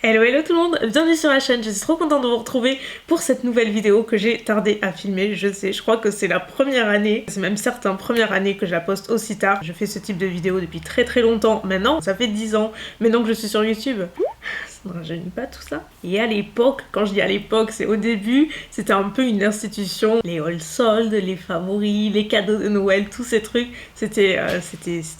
Hello hello tout le monde, bienvenue sur la chaîne, je suis trop contente de vous retrouver pour cette nouvelle vidéo que j'ai tardé à filmer. Je sais, je crois que c'est la première année, c'est même certain première année que je la poste aussi tard. Je fais ce type de vidéo depuis très longtemps maintenant, ça fait 10 ans maintenant que je suis sur YouTube. Ça ne rajeunit pas tout ça. Et à l'époque, quand je dis à l'époque, c'est au début, c'était un peu une institution. Les all soldes, les favoris, les cadeaux de Noël, tous ces trucs, c'était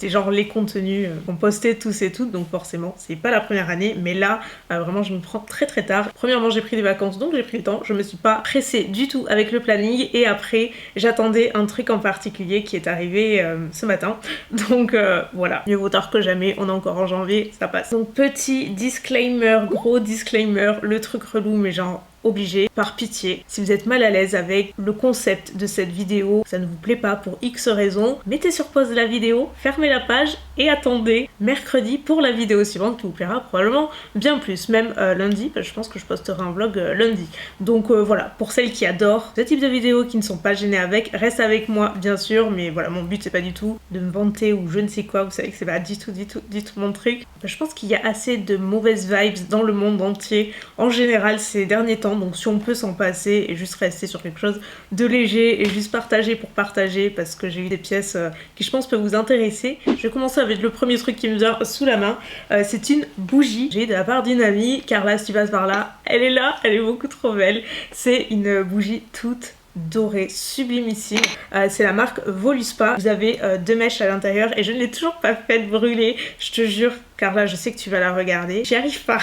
genre les contenus qu'on postait tous et toutes, donc forcément, c'est pas la première année, mais là, vraiment, je me prends très tard. Premièrement, j'ai pris des vacances, donc j'ai pris le temps, je me suis pas pressée du tout avec le planning, et après, j'attendais un truc en particulier qui est arrivé ce matin, donc voilà, mieux vaut tard que jamais, on est encore en janvier, ça passe. Donc petit disclaimer, gros disclaimer, le truc relou mais genre obligé, par pitié, si vous êtes mal à l'aise avec le concept de cette vidéo, ça ne vous plaît pas pour X raisons, mettez sur pause la vidéo, fermez la page et attendez mercredi pour la vidéo suivante qui vous plaira probablement bien plus, même lundi, je pense que je posterai un vlog lundi. Donc voilà, pour celles qui adorent ce type de vidéos, qui ne sont pas gênées avec, reste avec moi bien sûr, mais voilà, mon but c'est pas du tout de me vanter ou je ne sais quoi, vous savez que c'est pas du tout mon truc. Je pense qu'il y a assez de mauvaises vibes dans le monde entier, en général ces derniers temps, donc si on peut s'en passer et juste rester sur quelque chose de léger et juste partager pour partager, parce que j'ai eu des pièces qui je pense peuvent vous intéresser. Je vais commencer avec le premier truc qui me vient sous la main, c'est une bougie. J'ai de la part d'une amie, Carla si tu passes par là, elle est là, elle est beaucoup trop belle. C'est une bougie toute dorée, sublimissime, c'est la marque Voluspa. Vous avez deux mèches à l'intérieur et je ne l'ai toujours pas faite brûler, je te jure Carla, je sais que tu vas la regarder, j'y arrive pas.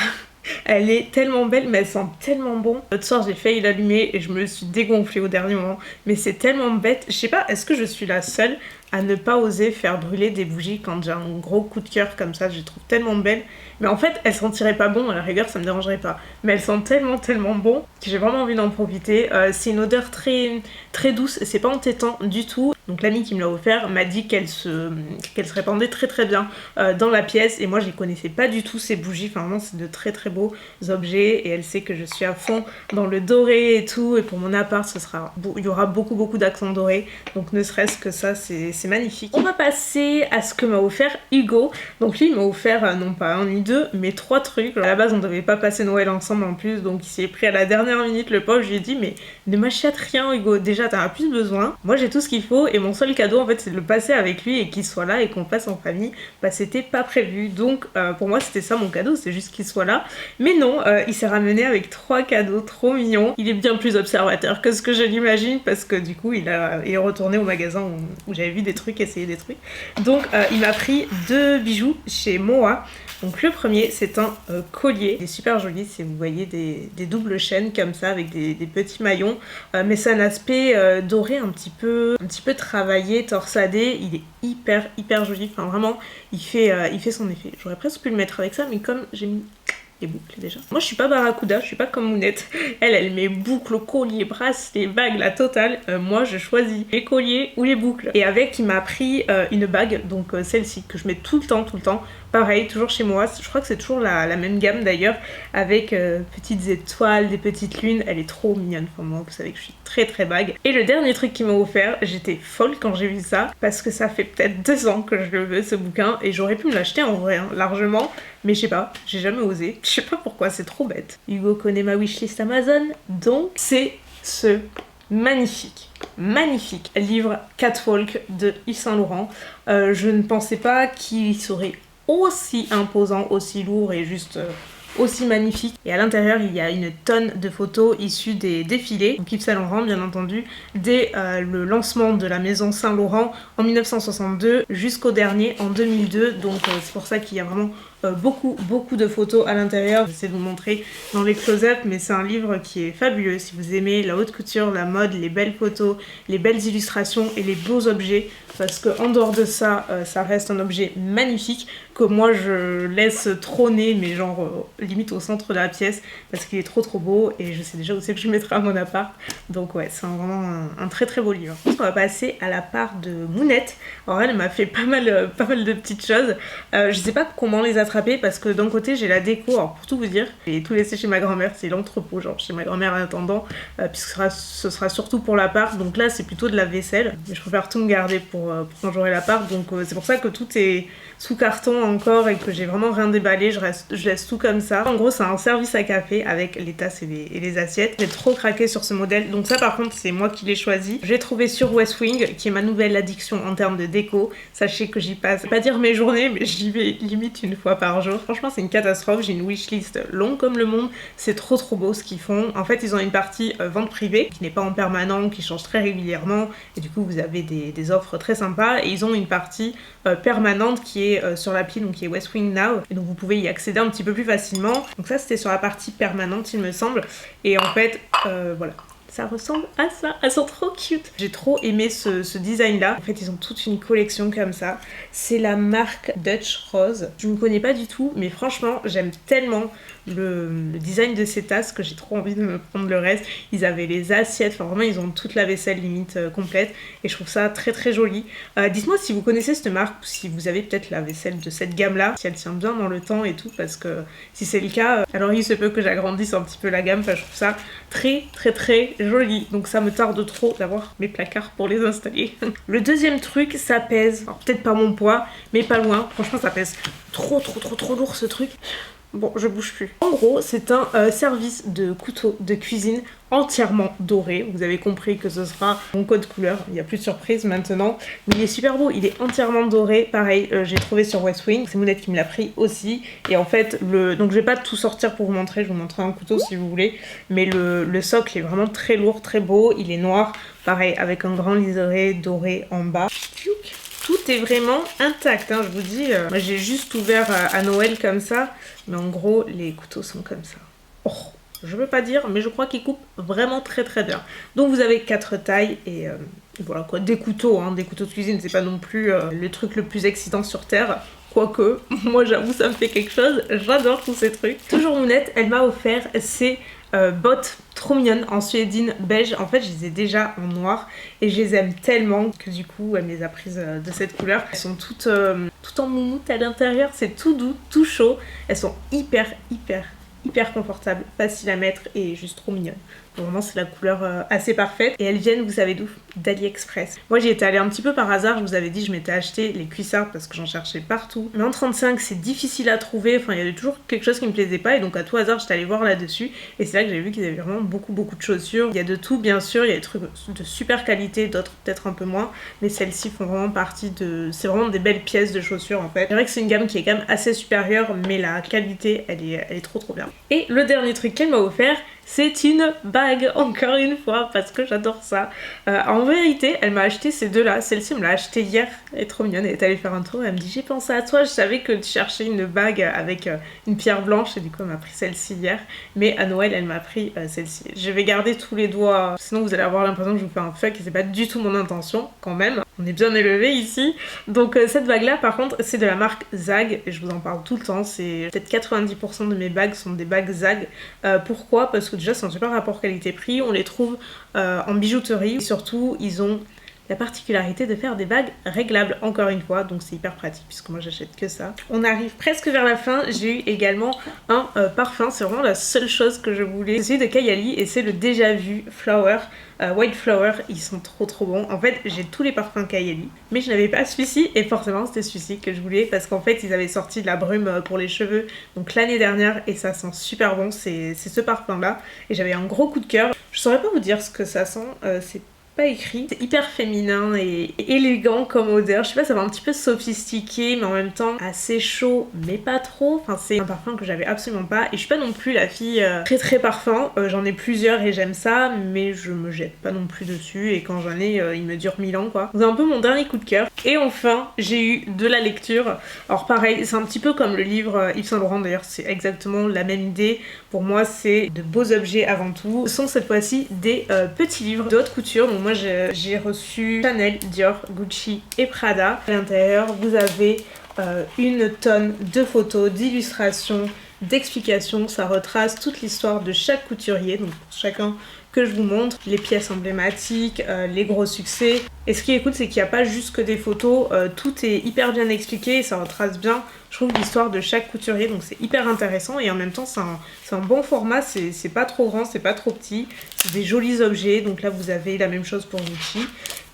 Elle est tellement belle mais elle sent tellement bon. L'autre soir j'ai failli l'allumer et je me suis dégonflée au dernier moment, mais c'est tellement bête. Je sais pas, est-ce que je suis la seule à ne pas oser faire brûler des bougies quand j'ai un gros coup de cœur comme ça? Je les trouve tellement belles, mais en fait elles sentiraient pas bon, à la rigueur ça me dérangerait pas, mais elles sentent tellement bon que j'ai vraiment envie d'en profiter. C'est une odeur très douce, c'est pas entêtant du tout. Donc l'amie qui me l'a offert m'a dit qu'elle se répandait très bien dans la pièce, et moi je les connaissais pas du tout ces bougies, enfin vraiment c'est de très beaux objets, et elle sait que je suis à fond dans le doré et tout, et pour mon appart il y aura beaucoup d'accents dorés, donc ne serait-ce que ça c'est magnifique. On va passer à ce que m'a offert Hugo. Donc lui il m'a offert non pas un ni deux mais 3 trucs. Alors, à la base on devait pas passer Noël ensemble en plus, donc il s'est pris à la dernière minute le pauvre. Je lui ai dit mais ne m'achète rien Hugo, déjà t'en as plus besoin, moi j'ai tout ce qu'il faut, et mon seul cadeau en fait c'est de le passer avec lui et qu'il soit là et qu'on passe en famille. Bah c'était pas prévu, donc pour moi c'était ça mon cadeau, c'est juste qu'il soit là. Mais non, il s'est ramené avec 3 cadeaux trop mignons. Il est bien plus observateur que ce que je l'imagine, parce que du coup il est retourné au magasin où j'avais vu des trucs, essayé des trucs. Donc il m'a pris 2 bijoux chez Moa. Donc le premier c'est un collier, il est super joli, c'est, vous voyez, des doubles chaînes comme ça avec des petits maillons, mais c'est un aspect doré un petit peu travaillé, torsadé. Il est hyper joli, enfin vraiment il fait son effet. J'aurais presque pu le mettre avec ça, mais comme j'ai mis les boucles déjà. Moi je suis pas Barracuda, je suis pas comme Mounette. Elle met boucles, colliers, bracelets, bagues, la totale. Moi je choisis les colliers ou les boucles. Et avec il m'a pris une bague, donc celle-ci que je mets tout le temps. Pareil, toujours chez moi, je crois que c'est toujours la même gamme d'ailleurs, avec petites étoiles, des petites lunes, elle est trop mignonne. Enfin moi vous savez que je suis très bague. Et le dernier truc qu'il m'a offert, j'étais folle quand j'ai vu ça, parce que ça fait peut-être 2 ans que je le veux ce bouquin, et j'aurais pu me l'acheter en vrai, hein, largement, mais je sais pas, j'ai jamais osé, je sais pas pourquoi, c'est trop bête. Hugo connaît ma wishlist Amazon, donc c'est ce magnifique livre Catwalk de Yves Saint Laurent. Je ne pensais pas qu'il serait aussi imposant, aussi lourd et juste aussi magnifique. Et à l'intérieur il y a une tonne de photos issues des défilés, donc Yves Saint Laurent bien entendu, dès le lancement de la maison Saint Laurent en 1962 jusqu'au dernier en 2002, donc c'est pour ça qu'il y a vraiment beaucoup de photos à l'intérieur. J'essaie de vous montrer dans les close-up, mais c'est un livre qui est fabuleux si vous aimez la haute couture, la mode, les belles photos, les belles illustrations et les beaux objets, parce que en dehors de ça, ça reste un objet magnifique que moi je laisse trôner, mais genre limite au centre de la pièce, parce qu'il est trop beau, et je sais déjà où c'est que je le mettrai à mon appart. Donc ouais, c'est vraiment un très beau livre. On va passer à la part de Mounette. Alors elle m'a fait pas mal de petites choses. Je sais pas comment les attraper rattraper parce que d'un côté j'ai la déco, alors pour tout vous dire, j'ai tout laissé chez ma grand-mère, c'est l'entrepôt genre chez ma grand-mère en attendant, puisque ce sera surtout pour l'appart, donc là c'est plutôt de la vaisselle, mais je préfère tout me garder pour quand j'aurai l'appart, donc c'est pour ça que tout est sous carton encore et que j'ai vraiment rien déballé, je laisse tout comme ça. En gros c'est un service à café avec les tasses et les assiettes. J'ai trop craqué sur ce modèle, donc ça par contre c'est moi qui l'ai choisi. J'ai trouvé sur West Wing, qui est ma nouvelle addiction en termes de déco. Sachez que j'y passe, pas dire mes journées, mais j'y vais limite une fois par jour. Franchement c'est une catastrophe, j'ai une wishlist longue comme le monde, c'est trop beau ce qu'ils font. En fait ils ont une partie vente privée qui n'est pas en permanent, qui change très régulièrement et du coup vous avez des offres très sympas, et ils ont une partie permanente qui est sur l'appli, donc qui est West Wing Now, et donc vous pouvez y accéder un petit peu plus facilement. Donc ça c'était sur la partie permanente il me semble, et en fait voilà, ça ressemble à ça, elles sont trop cute. J'ai trop aimé ce design là. En fait ils ont toute une collection comme ça, c'est la marque Dutch Rose, je ne connais pas du tout, mais franchement j'aime tellement le design de ces tasses que j'ai trop envie de me prendre le reste. Ils avaient les assiettes, enfin vraiment ils ont toute la vaisselle limite complète, et je trouve ça très joli. Dites-moi si vous connaissez cette marque, ou si vous avez peut-être la vaisselle de cette gamme là, si elle tient bien dans le temps et tout, parce que si c'est le cas, alors il se peut que j'agrandisse un petit peu la gamme. Enfin, je trouve ça très joli, donc ça me tarde trop d'avoir mes placards pour les installer. Le deuxième truc, ça pèse, alors peut-être pas mon poids, mais pas loin. Franchement ça pèse trop lourd ce truc. Bon, je bouge plus. En gros, c'est un service de couteau de cuisine entièrement doré. Vous avez compris que ce sera mon code couleur. Il n'y a plus de surprise maintenant. Mais il est super beau. Il est entièrement doré. Pareil, j'ai trouvé sur West Wing. C'est Mounette qui me l'a pris aussi. Et en fait, donc je vais pas tout sortir pour vous montrer. Je vais vous montrer un couteau si vous voulez. Mais le socle est vraiment très lourd, très beau. Il est noir. Pareil, avec un grand liseré doré en bas. Tout est vraiment intact, hein, je vous dis. Moi j'ai juste ouvert à Noël comme ça, mais en gros les couteaux sont comme ça. Oh, je veux pas dire, mais je crois qu'ils coupent vraiment très bien. Donc vous avez 4 tailles et voilà quoi, des couteaux de cuisine, c'est pas non plus le truc le plus excitant sur terre. Quoique, moi j'avoue ça me fait quelque chose, j'adore tous ces trucs. Toujours Mounette, elle m'a offert ces bottes trop mignonnes en suédine beige. En fait je les ai déjà en noir et je les aime tellement que du coup elle me les a prises de cette couleur. Elles sont toutes en moumoute à l'intérieur, c'est tout doux, tout chaud. Elles sont hyper confortables, faciles à mettre et juste trop mignonnes. Donc vraiment c'est la couleur assez parfaite, et elles viennent, vous savez d'où? d'AliExpress. Moi j'y étais allée un petit peu par hasard, je vous avais dit je m'étais acheté les cuissards parce que j'en cherchais partout, mais en 35 c'est difficile à trouver, enfin il y avait toujours quelque chose qui me plaisait pas, et donc à tout hasard j'étais allée voir là-dessus, et c'est là que j'ai vu qu'ils avaient vraiment beaucoup de chaussures. Il y a de tout bien sûr, il y a des trucs de super qualité, d'autres peut-être un peu moins, mais celles-ci font vraiment partie de... c'est vraiment des belles pièces de chaussures en fait. C'est vrai que c'est une gamme qui est quand même assez supérieure, mais la qualité elle est trop bien. Et le dernier truc qu'elle m'a offert, c'est une bague, encore une fois, parce que j'adore ça. En vérité, elle m'a acheté ces deux-là. Celle-ci, elle me l'a achetée hier. Elle est trop mignonne. Elle est allée faire un tour. Elle me dit, j'ai pensé à toi. Je savais que tu cherchais une bague avec une pierre blanche. Et du coup, elle m'a pris celle-ci hier. Mais à Noël, elle m'a pris celle-ci. Je vais garder tous les doigts. Sinon, vous allez avoir l'impression que je vous fais un fuck. Et c'est pas du tout mon intention, quand même. On est bien élevé ici. Donc, cette bague-là, par contre, c'est de la marque Zag. Et je vous en parle tout le temps. C'est peut-être 90% de mes bagues sont des bagues Zag. Pourquoi? Parce que déjà c'est un super rapport qualité-prix, on les trouve en bijouterie, et surtout ils ont la particularité de faire des bagues réglables encore une fois, donc c'est hyper pratique puisque moi j'achète que ça. On arrive presque vers la fin, j'ai eu également un parfum, c'est vraiment la seule chose que je voulais, c'est celui de Kayali et c'est le déjà vu Flower. White Flower, ils sont trop bons. En fait j'ai tous les parfums Kayali, mais je n'avais pas celui-ci, et forcément c'était celui-ci que je voulais parce qu'en fait ils avaient sorti de la brume pour les cheveux donc l'année dernière, et ça sent super bon, c'est ce parfum là, et j'avais un gros coup de cœur. Je saurais pas vous dire ce que ça sent, c'est pas écrit. C'est hyper féminin et élégant comme odeur. Je sais pas, ça va un petit peu sophistiqué mais en même temps assez chaud mais pas trop. Enfin c'est un parfum que j'avais absolument pas, et je suis pas non plus la fille très parfum. J'en ai plusieurs et j'aime ça, mais je me jette pas non plus dessus, et quand j'en ai il me dure 1000 ans quoi. C'est un peu mon dernier coup de cœur. Et enfin j'ai eu de la lecture. Alors pareil, c'est un petit peu comme le livre Yves Saint Laurent, d'ailleurs c'est exactement la même idée. Pour moi c'est de beaux objets avant tout. Ce sont cette fois-ci des petits livres de haute couture. Donc moi j'ai reçu Chanel, Dior, Gucci et Prada. À l'intérieur vous avez une tonne de photos, d'illustrations, d'explications, ça retrace toute l'histoire de chaque couturier, donc pour chacun que je vous montre, les pièces emblématiques, les gros succès. Et ce qui est cool, c'est qu'il n'y a pas juste que des photos, tout est hyper bien expliqué et ça retrace bien, je trouve, l'histoire de chaque couturier, donc c'est hyper intéressant et en même temps c'est un bon format, c'est pas trop grand, c'est pas trop petit, c'est des jolis objets, donc là vous avez la même chose pour Gucci.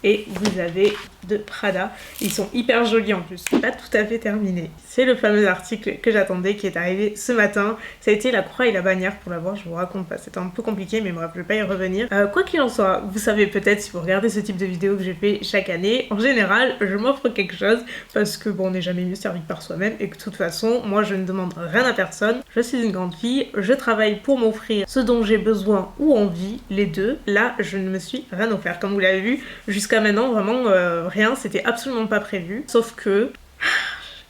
Et vous avez de Prada. Ils sont hyper jolis en plus. C'est pas tout à fait terminé. C'est le fameux article que j'attendais qui est arrivé ce matin. Ça a été la croix et la bannière pour l'avoir. Je vous raconte pas. C'était un peu compliqué, mais bref, je vais pas y revenir. Quoi qu'il en soit, vous savez peut-être si vous regardez ce type de vidéo que j'ai fait chaque année. En général, je m'offre quelque chose parce que bon, on n'est jamais mieux servi que par soi-même et que de toute façon, moi je ne demande rien à personne. Je suis une grande fille. Je travaille pour m'offrir ce dont j'ai besoin ou envie, les deux. Là, je ne me suis rien offert. Comme vous l'avez vu, jusqu'à maintenant, vraiment rien, c'était absolument pas prévu. Sauf que...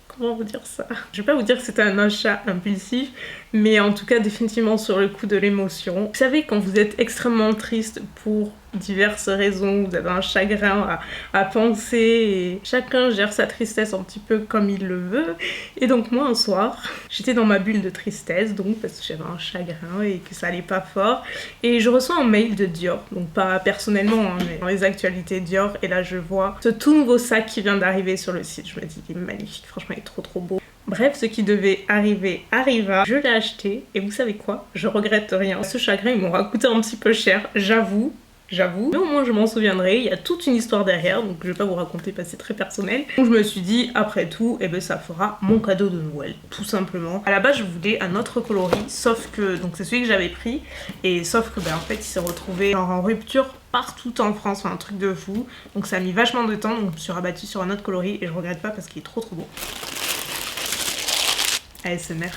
Comment vous dire ça? Je vais pas vous dire que c'était un achat impulsif, mais en tout cas définitivement sur le coup de l'émotion. Vous savez, quand vous êtes extrêmement triste pour diverses raisons, vous avez un chagrin à penser, et chacun gère sa tristesse un petit peu comme il le veut. Et donc moi un soir, j'étais dans ma bulle de tristesse, donc parce que j'avais un chagrin et que ça allait pas fort, et je reçois un mail de Dior, donc pas personnellement, hein, mais dans les actualités Dior, et là je vois ce tout nouveau sac qui vient d'arriver sur le site. Je me dis, il est magnifique, franchement il est trop beau. Bref, ce qui devait arriver arriva, je l'ai acheté, et vous savez quoi? Je regrette rien. Ce chagrin, il m'aura coûté un petit peu cher, j'avoue. Mais au moins je m'en souviendrai, il y a toute une histoire derrière, donc je vais pas vous raconter parce que c'est très personnel. Donc je me suis dit, après tout, eh ben ça fera mon cadeau de Noël, tout simplement. À la base je voulais un autre coloris, sauf que, donc c'est celui que j'avais pris, et sauf que ben en fait il s'est retrouvé genre en rupture partout en France, enfin un truc de fou. Donc ça a mis vachement de temps, donc je me suis rabattue sur un autre coloris, et je regrette pas parce qu'il est trop beau. ASMR.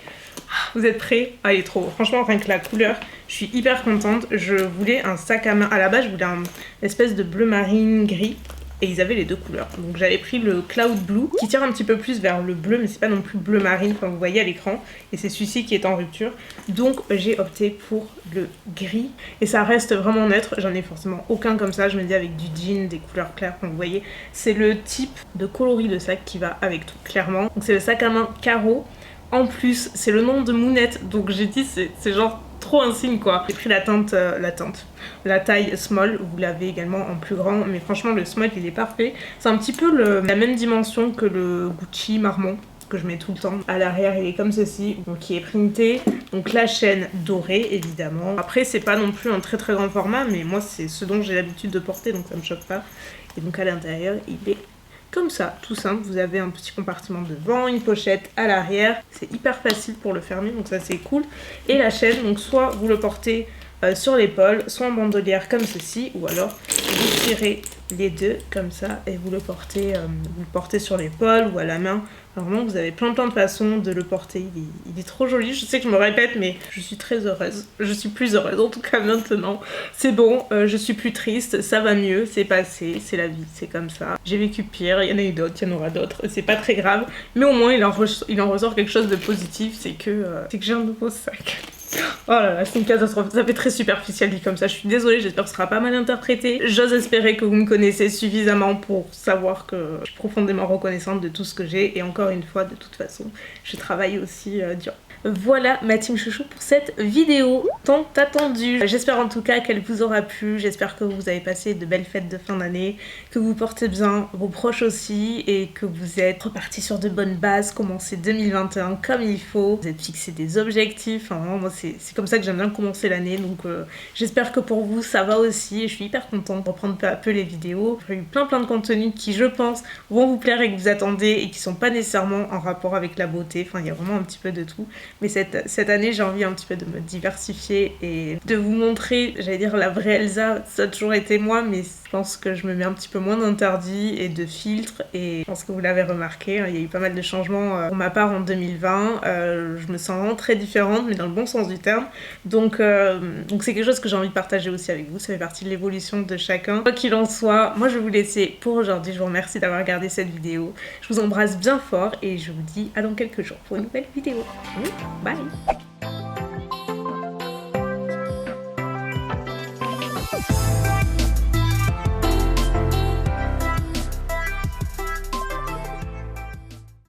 Vous êtes prêts? Ah, il est trop beau. Franchement, rien que la couleur, je suis hyper contente. Je voulais un sac à main. À la base, je voulais un espèce de bleu marine gris. Et ils avaient les deux couleurs. Donc j'avais pris le Cloud Blue, qui tire un petit peu plus vers le bleu, mais c'est pas non plus bleu marine, comme vous voyez à l'écran. Et c'est celui-ci qui est en rupture. Donc j'ai opté pour le gris. Et ça reste vraiment neutre. J'en ai forcément aucun comme ça. Je me dis avec du jean, des couleurs claires, comme vous voyez. C'est le type de coloris de sac qui va avec tout, clairement. Donc c'est le sac à main Caro. En plus, c'est le nom de Mounette, donc j'ai dit c'est genre trop un signe quoi. J'ai pris la taille small, vous l'avez également en plus grand, mais franchement le small il est parfait. C'est un petit peu la même dimension que le Gucci Marmont que je mets tout le temps. À l'arrière il est comme ceci, donc qui est printé, donc la chaîne dorée évidemment. Après c'est pas non plus un très grand format, mais moi c'est ce dont j'ai l'habitude de porter, donc ça me choque pas. Et donc à l'intérieur il est comme ça, tout simple. Vous avez un petit compartiment devant, une pochette à l'arrière. C'est hyper facile pour le fermer, donc ça c'est cool. Et la chaîne, donc soit vous le portez sur l'épaule, soit en bandolière comme ceci, ou alors vous tirez les deux comme ça et vous le portez sur l'épaule ou à la main. Alors vraiment vous avez plein de façons de le porter, il est trop joli. Je sais que je me répète mais je suis très heureuse, je suis plus heureuse en tout cas maintenant. C'est bon, je suis plus triste, ça va mieux, c'est passé, c'est la vie, c'est comme ça. J'ai vécu pire, il y en a eu d'autres, il y en aura d'autres, c'est pas très grave. Mais au moins il en ressort quelque chose de positif, c'est que j'ai un nouveau sac. Oh là là, c'est une catastrophe, ça fait très superficiel dit comme ça, je suis désolée, j'espère que ce sera pas mal interprété. J'ose espérer que vous me connaissez suffisamment pour savoir que je suis profondément reconnaissante de tout ce que j'ai, et encore une fois, de toute façon, je travaille aussi dur. Voilà ma team chouchou pour cette vidéo tant attendue. J'espère en tout cas qu'elle vous aura plu, j'espère que vous avez passé de belles fêtes de fin d'année, que vous portez bien vos proches aussi et que vous êtes repartis sur de bonnes bases, commencez 2021 comme il faut, vous êtes fixé des objectifs, enfin, moi c'est comme ça que j'aime bien commencer l'année, donc j'espère que pour vous ça va aussi et je suis hyper contente de reprendre peu à peu les vidéos. J'ai eu plein de contenus qui je pense vont vous plaire et que vous attendez et qui sont pas nécessairement en rapport avec la beauté, enfin il y a vraiment un petit peu de tout. Mais cette année, j'ai envie un petit peu de me diversifier et de vous montrer, j'allais dire la vraie Elsa, ça a toujours été moi, mais je pense que je me mets un petit peu moins d'interdits et de filtres et je pense que vous l'avez remarqué, hein, il y a eu pas mal de changements pour ma part en 2020. Je me sens vraiment très différente, mais dans le bon sens du terme. Donc c'est quelque chose que j'ai envie de partager aussi avec vous, ça fait partie de l'évolution de chacun. Quoi qu'il en soit, moi je vais vous laisser pour aujourd'hui, je vous remercie d'avoir regardé cette vidéo. Je vous embrasse bien fort et je vous dis à dans quelques jours pour une nouvelle vidéo. Bye.